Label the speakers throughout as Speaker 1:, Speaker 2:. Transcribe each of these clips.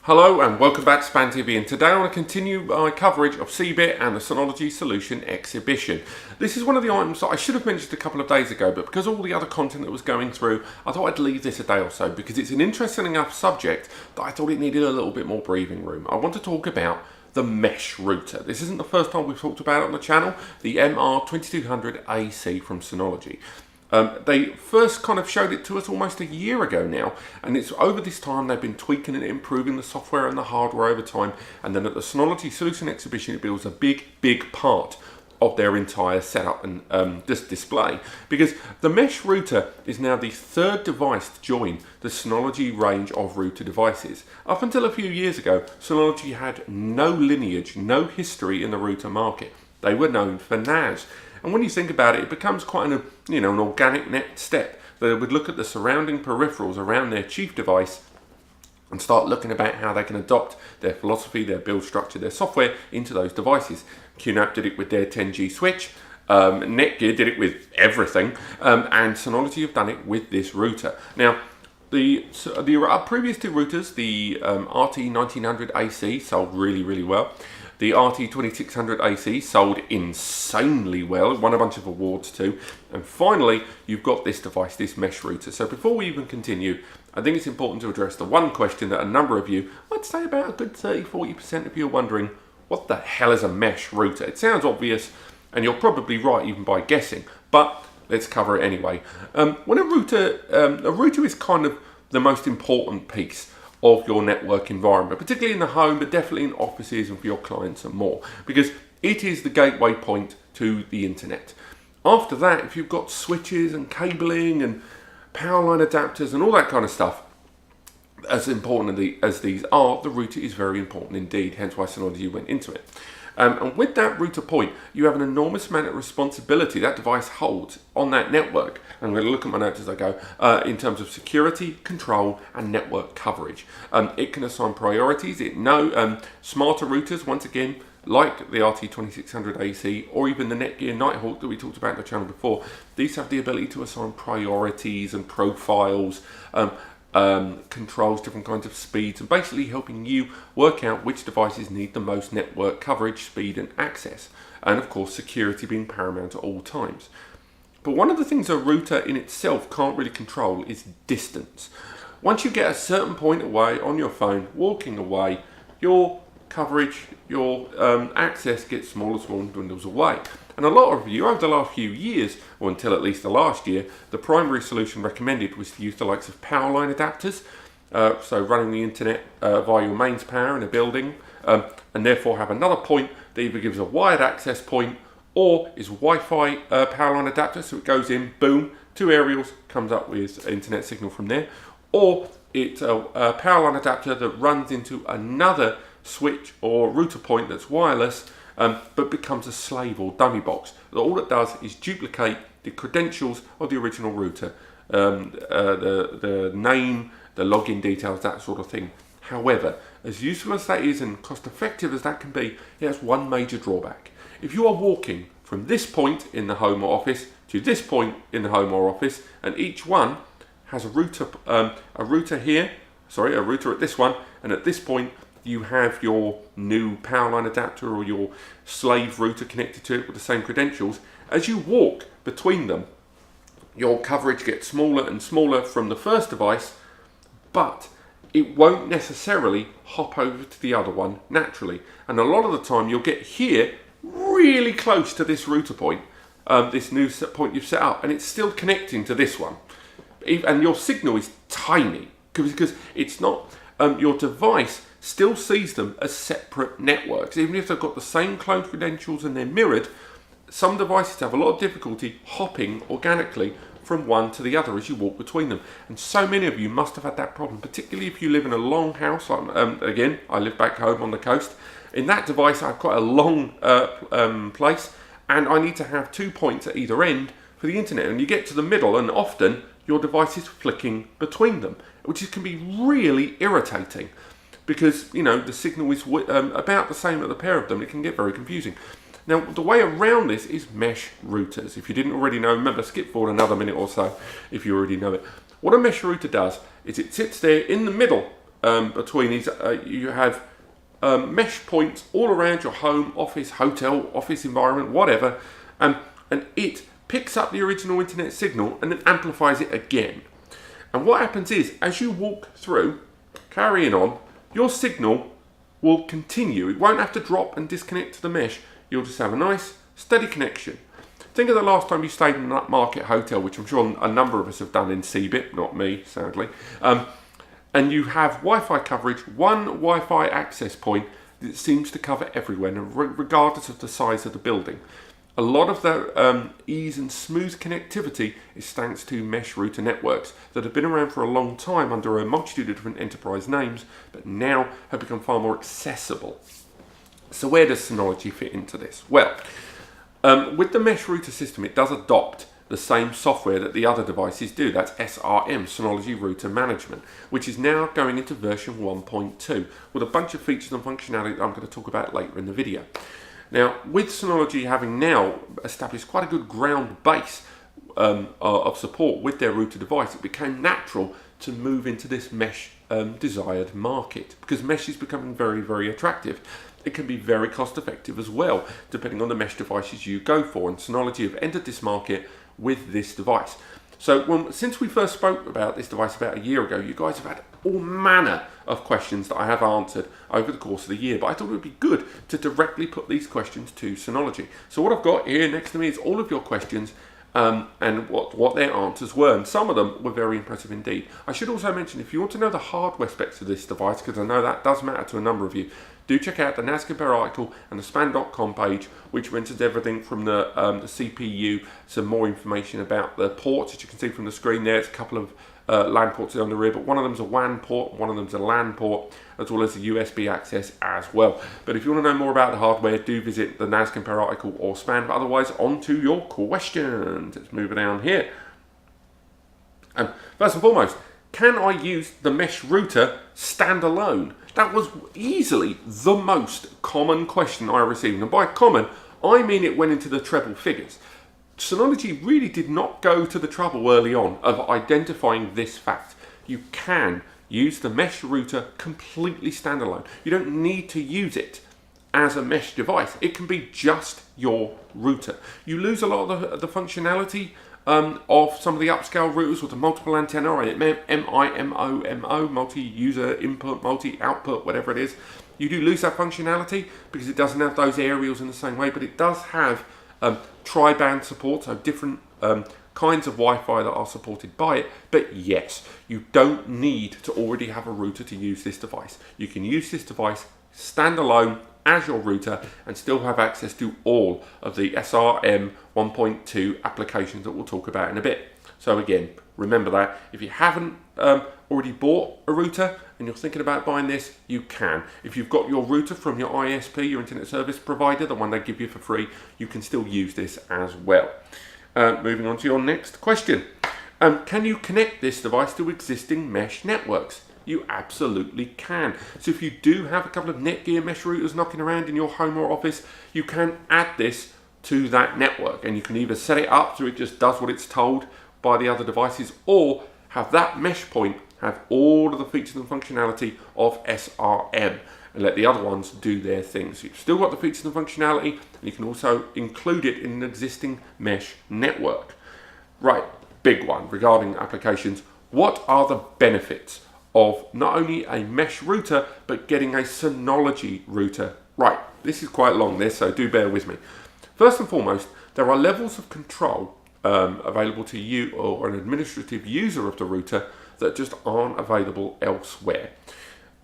Speaker 1: Hello and welcome back to Span TV, and today I want to continue my coverage of CeBIT and the Synology Solution Exhibition. This is one of the items that I should have mentioned a couple of days ago, but because of all the other content that was going through, I thought I'd leave this a day or so because it's an interesting enough subject that I thought it needed a little bit more breathing room. I want to talk about the mesh router. This isn't the first time we've talked about it on the channel, the MR2200ac from Synology. They first kind of showed it to us almost a year ago now, and it's over this time they've been tweaking and improving the software and the hardware over time, and then at the Synology Solution Exhibition it builds a big part of their entire setup and this display, because the mesh router is now the third device to join the Synology range of router devices. Up until a few years ago, Synology had no lineage, no history in the router market. They were known for NAS. And when you think about it, it becomes quite an organic next step. They would look at the surrounding peripherals around their chief device and start looking about how they can adopt their philosophy, their build structure, their software into those devices. QNAP did it with their 10G switch, Netgear did it with everything, and Synology have done it with this router. Now, the previous two routers, the RT1900ac sold really well. The RT2600ac sold insanely well, it won a bunch of awards too. And finally, you've got this device, this mesh router. So before we even continue, I think it's important to address the one question that a number of you, I'd say about a good 30–40% of you are wondering, what the hell is a mesh router? It sounds obvious, and you're probably right even by guessing, but let's cover it anyway. When a router is kind of the most important piece of your network environment, particularly in the home, but definitely in offices and for your clients and more, because it is the gateway point to the internet. After that, if you've got switches and cabling and power line adapters and all that kind of stuff, as important as these are, the router is very important indeed, hence why Synology went into it. And with that router point, you have an enormous amount of responsibility that device holds on that network. I'm going to look at my notes as I go, in terms of security, control, and network coverage. It can assign priorities. Smarter routers, once again, like the RT2600ac or even the Netgear Nighthawk that we talked about in the channel before, these have the ability to assign priorities and profiles, controls different kinds of speeds, and basically helping you work out which devices need the most network coverage, speed and access, and of course security being paramount at all times. But one of the things a router in itself can't really control is distance. Once you get a certain point away on your phone, walking away, your coverage, your access gets smaller and dwindles away. And a lot of you, over the last few years, or until at least the last year, the primary solution recommended was to use the likes of power line adapters, so running the internet via your mains power in a building, and therefore have another point that either gives a wired access point or is a Wi-Fi power line adapter, so it goes in, boom, two aerials, comes up with internet signal from there, or it's a power line adapter that runs into another switch or router point that's wireless, but becomes a slave or dummy box. All it does is duplicate the credentials of the original router, the name, the login details, that sort of thing. However, as useful as that is and cost effective as that can be, it has one major drawback. If you are walking from this point in the home or office to this point in the home or office, and each one has a router at this one, and at this point you have your new power line adapter or your slave router connected to it with the same credentials. As you walk between them, your coverage gets smaller and smaller from the first device, but it won't necessarily hop over to the other one naturally. And a lot of the time you'll get here really close to this router point, this new point you've set up, and it's still connecting to this one. And your signal is tiny because it's not, your device still sees them as separate networks. Even if they've got the same clone credentials and they're mirrored, some devices have a lot of difficulty hopping organically from one to the other as you walk between them. And so many of you must have had that problem, particularly if you live in a long house. Again, I live back home on the coast. In that device, I have quite a long place, and I need to have 2 points at either end for the internet. And you get to the middle, and often your device is flicking between them, which can be really irritating, because the signal is about the same at the pair of them. It can get very confusing. Now, the way around this is mesh routers. If you didn't already know, remember, skip forward another minute or so if you already know it. What a mesh router does is it sits there in the middle between is you have mesh points all around your home, office, hotel, office environment, whatever, and it picks up the original internet signal and then amplifies it again. And what happens is, as you walk through, carrying on, your signal will continue. It won't have to drop and disconnect to the mesh. You'll just have a nice, steady connection. Think of the last time you stayed in an upmarket hotel, which I'm sure a number of us have done in CBIT, not me, sadly. And you have Wi-Fi coverage, one Wi-Fi access point that seems to cover everywhere, regardless of the size of the building. A lot of the ease and smooth connectivity is thanks to mesh router networks that have been around for a long time under a multitude of different enterprise names, but now have become far more accessible. So where does Synology fit into this? Well, with the mesh router system, it does adopt the same software that the other devices do. That's SRM, Synology Router Management, which is now going into version 1.2 with a bunch of features and functionality that I'm going to talk about later in the video. Now, with Synology having now established quite a good ground base of support with their router device, it became natural to move into this mesh desired market, because mesh is becoming very, very attractive. It can be very cost effective as well, depending on the mesh devices you go for, and Synology have entered this market with this device. So since we first spoke about this device about a year ago, you guys have had all manner of questions that I have answered over the course of the year, but I thought it would be good to directly put these questions to Synology. So what I've got here next to me is all of your questions and what their answers were, and some of them were very impressive indeed. I should also mention, if you want to know the hardware specs of this device, because I know that does matter to a number of you, do check out the NASCompares article and the Span.com page, which mentions everything from the CPU, some more information about the ports. As you can see from the screen there, it's a couple of LAN ports on the rear, but one of them's a WAN port, one of them's a LAN port, as well as a USB access as well. But if you want to know more about the hardware, do visit the NASCompares article or Span. But otherwise, on to your questions. Let's move it down here. First and foremost, can I use the mesh router standalone? That was easily the most common question I received. And by common, I mean it went into the treble figures. Synology really did not go to the trouble early on of identifying this fact. You can use the mesh router completely standalone. You don't need to use it as a mesh device. It can be just your router. You lose a lot of the functionality of some of the upscale routers with the multiple antenna, or MIMO, multi-user input, multi-output, whatever it is. You do lose that functionality because it doesn't have those aerials in the same way, but it does have tri-band support, so different kinds of Wi-Fi that are supported by it. But yes, you don't need to already have a router to use this device. You can use this device standalone as your router and still have access to all of the SRM 1.2 applications that we'll talk about in a bit. So again, remember that if you haven't already bought a router and you're thinking about buying this, you can. If you've got your router from your ISP, your internet service provider, the one they give you for free, you can still use this as well. Moving on to your next question. Can you connect this device to existing mesh networks? You absolutely can. So if you do have a couple of Netgear mesh routers knocking around in your home or office, you can add this to that network, and you can either set it up so it just does what it's told by the other devices, or have that mesh point have all of the features and functionality of SRM and let the other ones do their thing. So you've still got the features and functionality, and you can also include it in an existing mesh network. Right, big one regarding applications. What are the benefits of not only a mesh router, but getting a Synology router? Right, this is quite long, this, so do bear with me. First and foremost, there are levels of control available to you or an administrative user of the router that just aren't available elsewhere.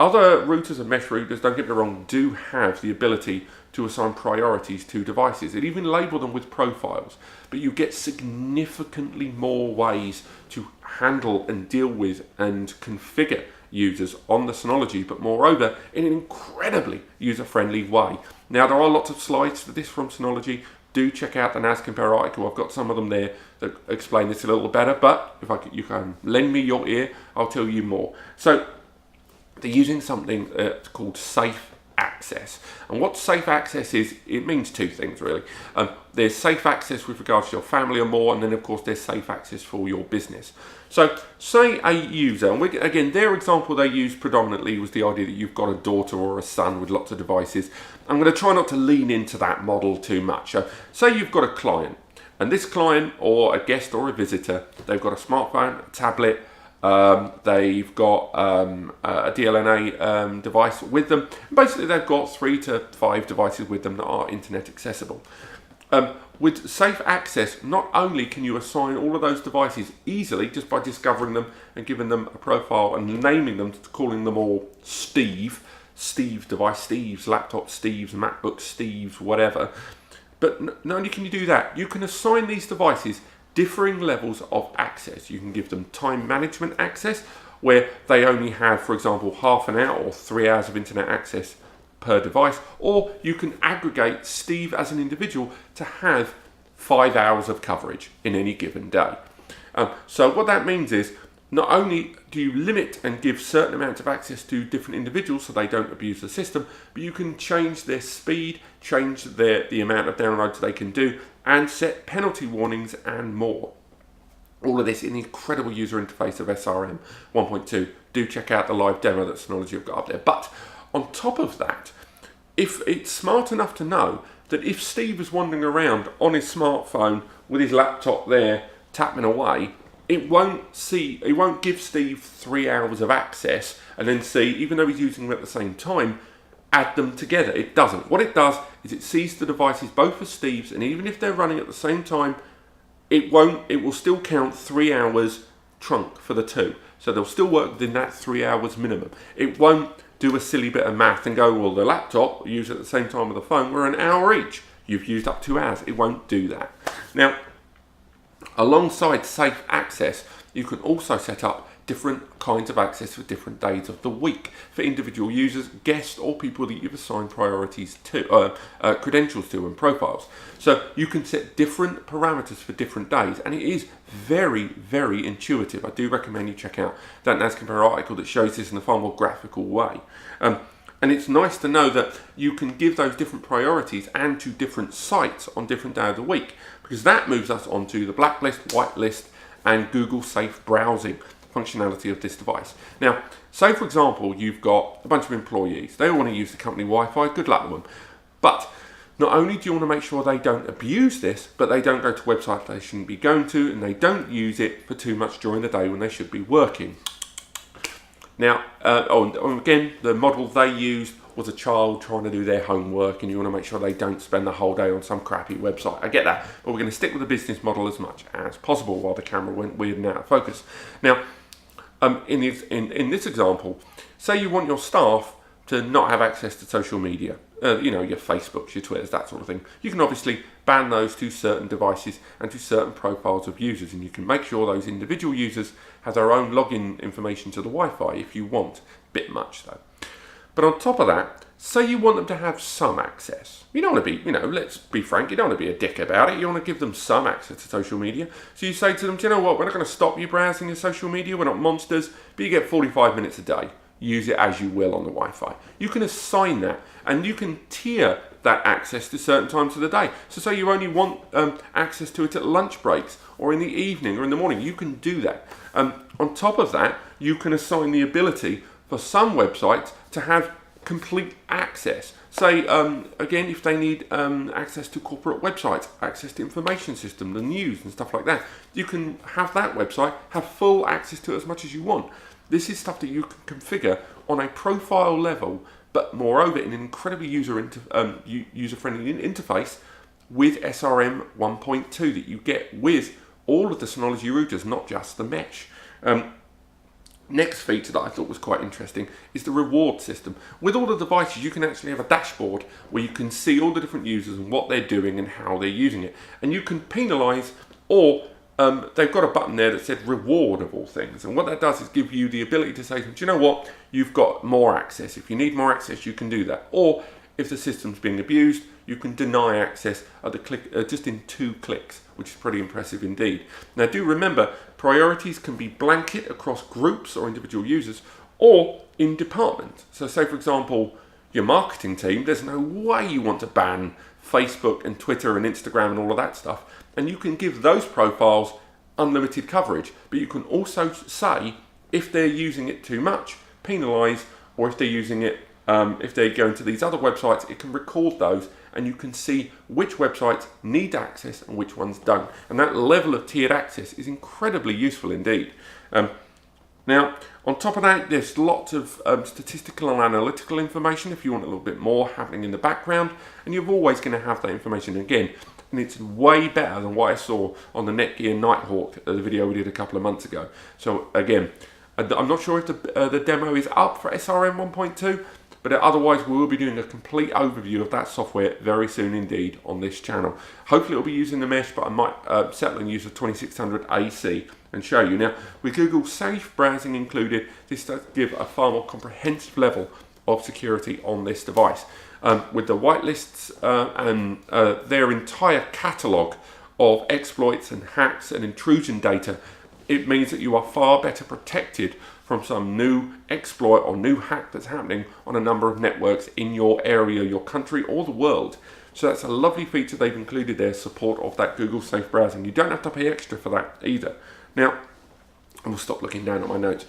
Speaker 1: Other routers and mesh routers, don't get me wrong, do have the ability to assign priorities to devices. It even label them with profiles, but you get significantly more ways to handle and deal with and configure users on the Synology, but moreover in an incredibly user-friendly way. Now, there are lots of slides for this from Synology. Do check out the NASCompares article. I've got some of them there that explain this a little better, but if you can lend me your ear, I'll tell you more. So they're using something called Safe Apps. access. And what safe access is, it means two things really. There's safe access with regards to your family or more, and then of course there's safe access for your business. So say a user, and again their example they used predominantly was the idea that you've got a daughter or a son with lots of devices. I'm going to try not to lean into that model too much. So say you've got a client, and this client or a guest or a visitor, they've got a smartphone, a tablet, they've got a DLNA device with them. Basically they've got 3 to 5 devices with them that are internet accessible. With safe access, not only can you assign all of those devices easily just by discovering them and giving them a profile and naming them, calling them all Steve's device, Steve's laptop, Steve's MacBook, Steve's whatever. But not only can you do that, you can assign these devices differing levels of access. You can give them time management access, where they only have, for example, half an hour or 3 hours of internet access per device, or you can aggregate Steve as an individual to have 5 hours of coverage in any given day. So what that means is, not only do you limit and give certain amounts of access to different individuals so they don't abuse the system, but you can change their speed, change the amount of downloads they can do, and set penalty warnings and more. All of this in the incredible user interface of SRM 1.2. Do check out the live demo that Synology have got up there. But on top of that, if it's smart enough to know that if Steve is wandering around on his smartphone with his laptop there tapping away, it won't give Steve 3 hours of access and then see, even though he's using them at the same time, add them together. It doesn't. What it does is it sees the devices both as Steve's, and even if they're running at the same time, it will still count 3 hours trunk for the two. So they'll still work within that 3 hours minimum. It won't do a silly bit of math and go, well, the laptop use at the same time with the phone, we're an hour each. You've used up 2 hours. It won't do that. Now, alongside safe access, you can also set up different kinds of access for different days of the week for individual users, guests, or people that you've assigned priorities to, credentials to, and profiles. So you can set different parameters for different days, and it is very, very intuitive. I do recommend you check out that NASCompare article that shows this in a far more graphical way. And it's nice to know that you can give those different priorities and to different sites on different days of the week, because that moves us onto the blacklist, whitelist, and Google Safe browsing functionality of this device. Now, say for example, you've got a bunch of employees. They all want to use the company Wi-Fi. Good luck with them. But not only do you want to make sure they don't abuse this, but they don't go to websites they shouldn't be going to, and they don't use it for too much during the day when they should be working. Now, again, the model they used was a child trying to do their homework, and you want to make sure they don't spend the whole day on some crappy website. I get that, but we're going to stick with the business model as much as possible while the camera went weird and out of focus. Now, in this example, say you want your staff to not have access to social media, your Facebooks, your Twitters, that sort of thing. You can obviously ban those to certain devices and to certain profiles of users, and you can make sure those individual users have their own login information to the Wi-Fi if you want. Bit much though. But on top of that, say you want them to have some access. You don't want to be, let's be frank, you don't want to be a dick about it. You want to give them some access to social media. So you say to them, do you know what, we're not going to stop you browsing your social media, we're not monsters, but you get 45 minutes a day. Use it as you will on the Wi-Fi. You can assign that, and you can tier that access to certain times of the day. So say you only want access to it at lunch breaks, or in the evening, or in the morning, you can do that. On top of that, you can assign the ability for some websites to have complete access. Say, again, if they need access to corporate websites, access to information system, the news and stuff like that, you can have that website have full access to it as much as you want. This is stuff that you can configure on a profile level, but moreover in an incredibly user-friendly interface with SRM 1.2 that you get with all of the Synology routers, not just the mesh. Next feature that I thought was quite interesting is the reward system. With all the devices, you can actually have a dashboard where you can see all the different users and what they're doing and how they're using it. And you can penalize, or they've got a button there that said reward of all things. And what that does is give you the ability to say, do you know what? You've got more access. If you need more access, you can do that. Or if the system's being abused, you can deny access at the click, just in 2 clicks, which is pretty impressive indeed. Now do remember, priorities can be blanket across groups or individual users, or in departments. So say for example, your marketing team, there's no way you want to ban Facebook and Twitter and Instagram and all of that stuff. And you can give those profiles unlimited coverage, but you can also say if they're using it too much, penalise, or if they're using it, if they go into these other websites, it can record those and you can see which websites need access and which ones don't. And that level of tiered access is incredibly useful indeed. Now, on top of that, there's lots of statistical and analytical information if you want a little bit more happening in the background, and you're always going to have that information again. And it's way better than what I saw on the Netgear Nighthawk, the video we did a couple of months ago. So again, I'm not sure if the demo is up for SRM 1.2, but otherwise we will be doing a complete overview of that software very soon indeed on this channel. Hopefully it'll be using the mesh, but I might settle and use the 2600ac and show you. Now, with Google Safe Browsing included, this does give a far more comprehensive level of security on this device. With the whitelists and their entire catalogue of exploits and hacks and intrusion data, it means that you are far better protected from some new exploit or new hack that's happening on a number of networks in your area, your country, or the world. So that's a lovely feature they've included there, support of that Google Safe Browsing. You don't have to pay extra for that either. Now, I will stop looking down at my notes.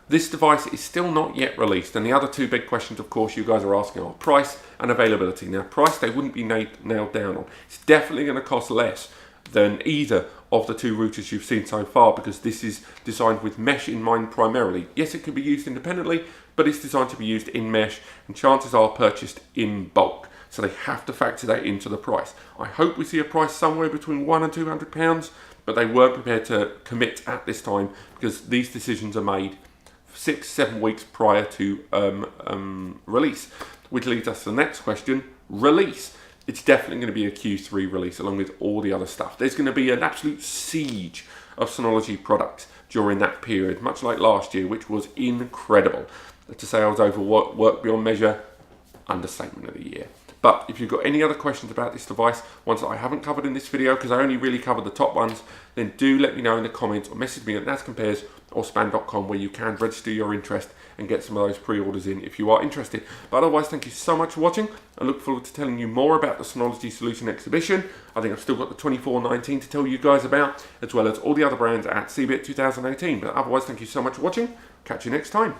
Speaker 1: This device is still not yet released, and the other two big questions, of course, you guys are asking are price and availability. Now, price they wouldn't be nailed down on. It's definitely going to cost less than either of the two routers you've seen so far, because this is designed with mesh in mind primarily. Yes, it could be used independently, but it's designed to be used in mesh, and chances are purchased in bulk. So they have to factor that into the price. I hope we see a price somewhere between £100 and £200, but they weren't prepared to commit at this time because these decisions are made 6-7 weeks prior to release, which leads us to the next question: release. It's definitely going to be a Q3 release along with all the other stuff. There's going to be an absolute siege of Synology products during that period, much like last year, which was incredible. To say I was overworked beyond measure, understatement of the year. But if you've got any other questions about this device, ones that I haven't covered in this video, because I only really covered the top ones, then do let me know in the comments or message me at NASCompares or span.com, where you can register your interest and get some of those pre-orders in if you are interested. But otherwise, thank you so much for watching. I look forward to telling you more about the Synology Solution Exhibition. I think I've still got the 2419 to tell you guys about, as well as all the other brands at CeBIT 2018. But otherwise, thank you so much for watching. Catch you next time.